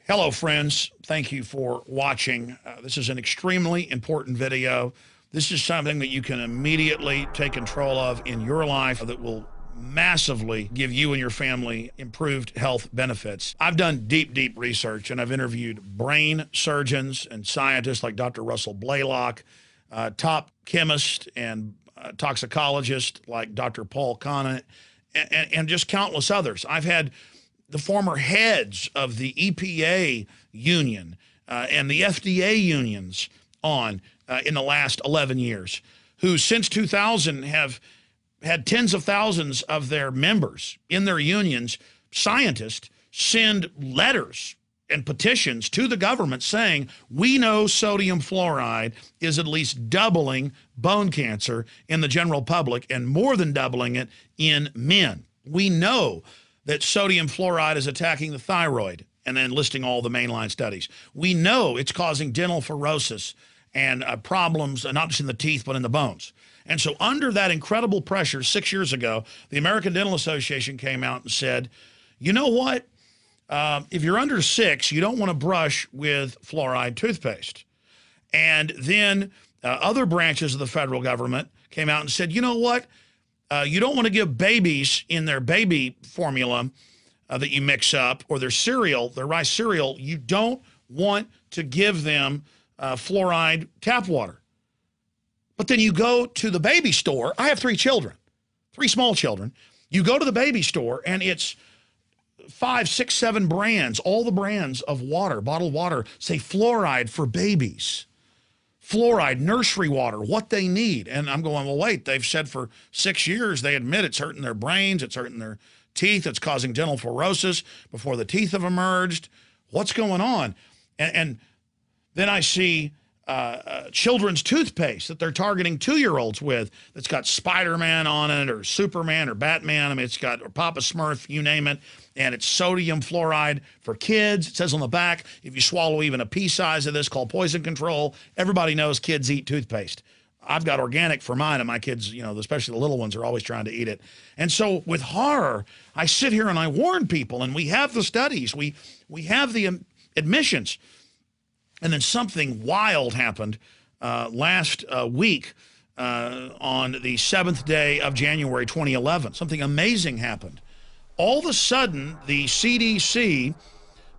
Hello, friends. Thank you for watching. This is an extremely important video. This is something that you can immediately take control of in your life that will massively give you and your family improved health benefits. I've done deep research, and I've interviewed brain surgeons and scientists like Dr. Russell Blaylock, top chemist and toxicologist like Dr. Paul Conant, and just countless others. I've had the former heads of the EPA union and the FDA unions on in the last 11 years, who since 2000 have had tens of thousands of their members in their unions, scientists, send letters and petitions to the government saying, we know sodium fluoride is at least doubling bone cancer in the general public and more than doubling it in men. We know that sodium fluoride is attacking the thyroid, and then listing all the mainline studies. We know it's causing dental fluorosis and problems, not just in the teeth, but in the bones. And so under that incredible pressure, 6 years ago, the American Dental Association came out and said, you know what? If you're under 6, you don't want to brush with fluoride toothpaste. And then other branches of the federal government came out and said, you know what? You don't want to give babies in their baby formula that you mix up, or their cereal, their rice cereal, you don't want to give them fluoride tap water. But then you go to the baby store. I have 3 children, 3 small children. You go to the baby store and it's 5, 6, 7 brands, all the brands of water, bottled water, say fluoride for babies. Fluoride, nursery water, what they need. And I'm going, well, wait, they've said for 6 years, they admit it's hurting their brains, it's hurting their teeth, it's causing dental fluorosis before the teeth have emerged. What's going on? And then I see children's toothpaste that they're targeting 2-year-olds with that's got Spider-Man on it, or Superman, or Batman. I mean, it's got, or Papa Smurf, you name it. And it's sodium fluoride for kids. It says on the back, if you swallow even a pea size of this, called poison control. Everybody knows kids eat toothpaste. I've got organic for mine, and my kids, you know, especially the little ones, are always trying to eat it. And so with horror, I sit here and I warn people, and we have the studies, we have the admissions. And then something wild happened last week on the 7th day of January 2011. Something amazing happened. All of a sudden, the CDC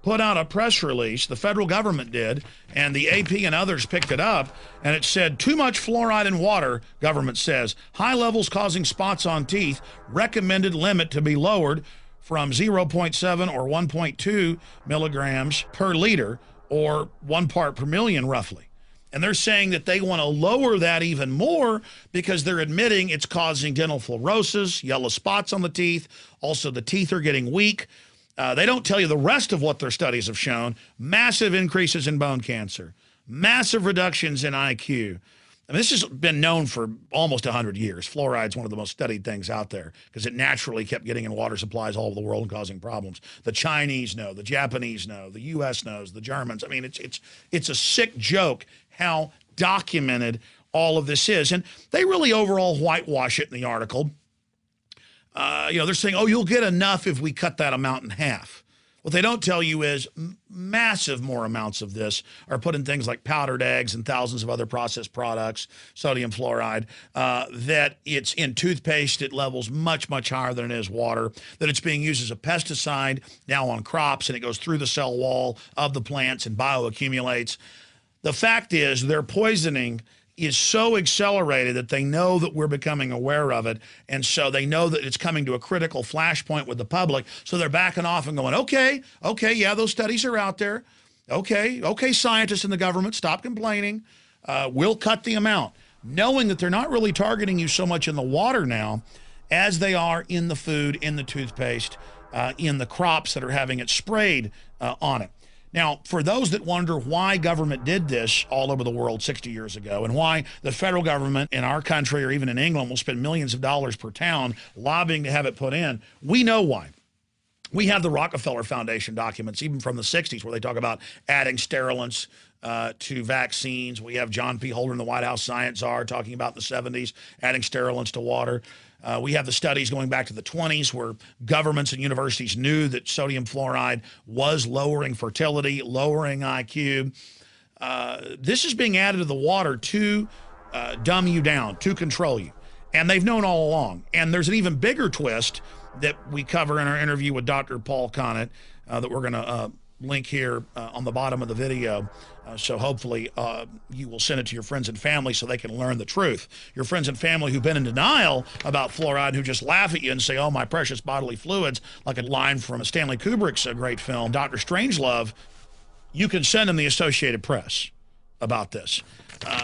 put out a press release, the federal government did, and the AP and others picked it up, and it said, too much fluoride in water, government says, high levels causing spots on teeth, recommended limit to be lowered from 0.7 or 1.2 milligrams per liter, or 1 part per million, roughly. And they're saying that they want to lower that even more because they're admitting it's causing dental fluorosis, yellow spots on the teeth. Also, the teeth are getting weak. They don't tell you the rest of what their studies have shown. Massive increases in bone cancer, massive reductions in IQ. I mean, this has been known for almost 100 years. Fluoride is one of the most studied things out there because it naturally kept getting in water supplies all over the world and causing problems. The Chinese know, the Japanese know, the U.S. knows, the Germans. I mean, it's a sick joke how documented all of this is. And they really overall whitewash it in the article. You know, they're saying, oh, you'll get enough if we cut that amount in half. What they don't tell you is massive more amounts of this are put in things like powdered eggs and thousands of other processed products, sodium fluoride, that it's in toothpaste at levels much higher than it is water, that it's being used as a pesticide now on crops, and it goes through the cell wall of the plants and bioaccumulates. The fact is their poisoning is so accelerated that they know that we're becoming aware of it. And so they know that it's coming to a critical flashpoint with the public. So they're backing off and going, okay, yeah, those studies are out there. Okay, scientists in the government, stop complaining. We'll cut the amount. Knowing that they're not really targeting you so much in the water now as they are in the food, in the toothpaste, in the crops that are having it sprayed on it. Now, for those that wonder why government did this all over the world 60 years ago, and why the federal government in our country or even in England will spend millions of dollars per town lobbying to have it put in, we know why. We have the Rockefeller Foundation documents, even from the 60s, where they talk about adding sterilants to vaccines. We have John P. Holder, the White House science czar, talking about in the 70s, adding sterilants to water. We have the studies going back to the 20s where governments and universities knew that sodium fluoride was lowering fertility, lowering IQ. This is being added to the water to dumb you down, to control you. And they've known all along. And there's an even bigger twist that we cover in our interview with Dr. Paul Connett that we're going to link here on the bottom of the video. So hopefully you will send it to your friends and family so they can learn the truth. Your friends and family who've been in denial about fluoride, who just laugh at you and say, oh, my precious bodily fluids, like a line from Stanley Kubrick's great film, Dr. Strangelove, you can send them the Associated Press about this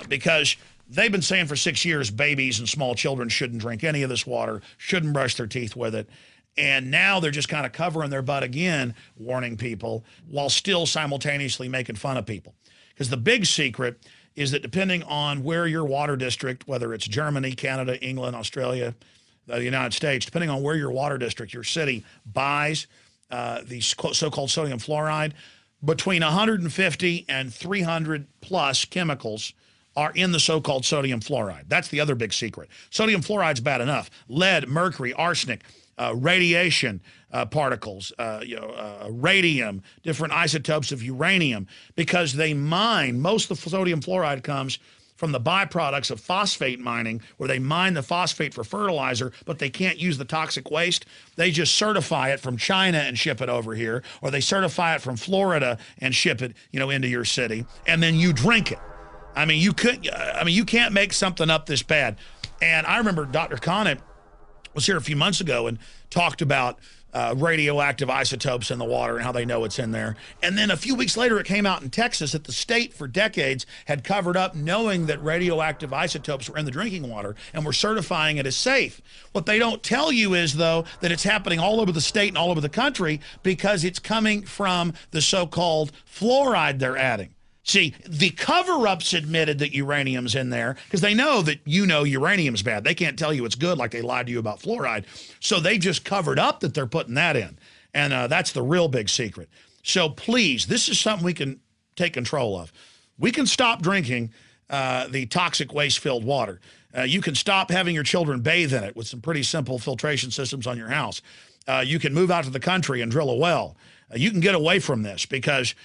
because they've been saying for 6 years babies and small children shouldn't drink any of this water, shouldn't brush their teeth with it. And now they're just kind of covering their butt again, warning people, while still simultaneously making fun of people. Because the big secret is that depending on where your water district, whether it's Germany, Canada, England, Australia, the United States, depending on where your water district, your city, buys the so-called sodium fluoride, between 150 and 300 plus chemicals are in the so-called sodium fluoride. That's the other big secret. Sodium fluoride's bad enough. Lead, mercury, arsenic, radiation particles, radium, different isotopes of uranium, because they mine, most of the sodium fluoride comes from the byproducts of phosphate mining, where they mine the phosphate for fertilizer, but they can't use the toxic waste. They just certify it from China and ship it over here, or they certify it from Florida and ship it, into your city, and then you drink it. I mean, you can't make something up this bad. And I remember Dr. Connett was here a few months ago and talked about radioactive isotopes in the water and how they know it's in there. And then a few weeks later, it came out in Texas that the state for decades had covered up knowing that radioactive isotopes were in the drinking water and were certifying it as safe. What they don't tell you is, though, that it's happening all over the state and all over the country because it's coming from the so-called fluoride they're adding. See, the cover-ups admitted that uranium's in there because they know that uranium's bad. They can't tell you it's good like they lied to you about fluoride. So they just covered up that they're putting that in. And that's the real big secret. So please, this is something we can take control of. We can stop drinking the toxic waste-filled water. You can stop having your children bathe in it with some pretty simple filtration systems on your house. You can move out to the country and drill a well. You can get away from this because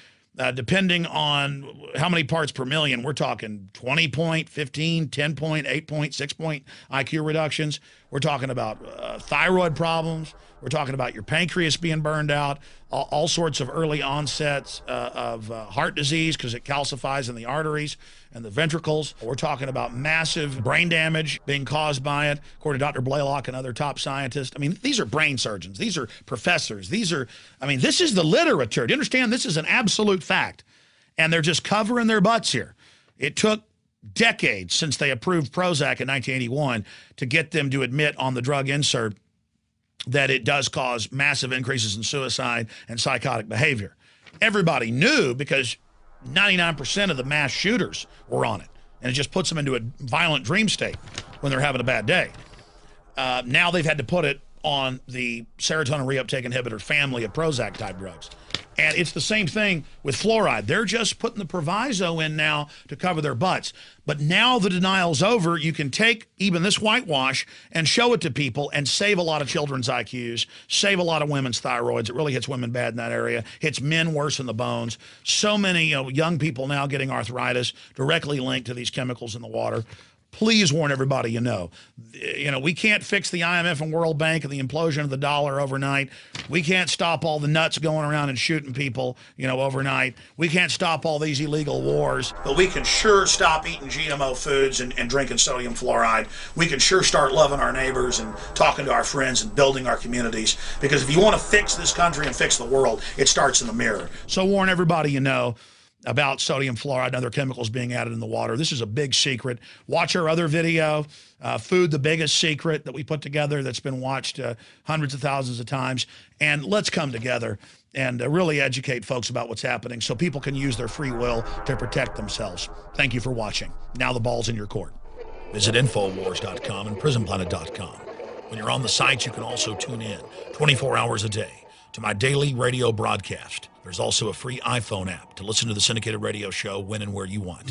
depending on how many parts per million, we're talking 20 point, 15, 10 point, 8 point, 6 point IQ reductions. We're talking about thyroid problems. We're talking about your pancreas being burned out, all sorts of early onsets of heart disease because it calcifies in the arteries and the ventricles. We're talking about massive brain damage being caused by it, according to Dr. Blaylock and other top scientists. I mean, these are brain surgeons. These are professors. This is the literature. Do you understand? This is an absolute fact. And they're just covering their butts here. It took decades since they approved Prozac in 1981 to get them to admit on the drug insert that it does cause massive increases in suicide and psychotic behavior. Everybody knew because 99% of the mass shooters were on it. And it just puts them into a violent dream state when they're having a bad day. Now they've had to put it on the serotonin reuptake inhibitor family of Prozac type drugs. And it's the same thing with fluoride. They're just putting the proviso in now to cover their butts. But now the denial's over, you can take even this whitewash and show it to people and save a lot of children's IQs, save a lot of women's thyroids. It really hits women bad in that area. Hits men worse in the bones. So many young people now getting arthritis directly linked to these chemicals in the water. Please warn everybody we can't fix the IMF and World Bank and the implosion of the dollar overnight. We can't stop all the nuts going around and shooting people, overnight. We can't stop all these illegal wars. But we can sure stop eating GMO foods and drinking sodium fluoride. We can sure start loving our neighbors and talking to our friends and building our communities. Because if you want to fix this country and fix the world, it starts in the mirror. So warn everybody about sodium fluoride and other chemicals being added in the water. This is a big secret. Watch our other video, Food, the Biggest Secret, that we put together that's been watched hundreds of thousands of times. And let's come together and really educate folks about what's happening so people can use their free will to protect themselves. Thank you for watching. Now the ball's in your court. Visit Infowars.com and PrisonPlanet.com. When you're on the sites, you can also tune in 24 hours a day to my daily radio broadcast. There's also a free iPhone app to listen to the syndicated radio show when and where you want.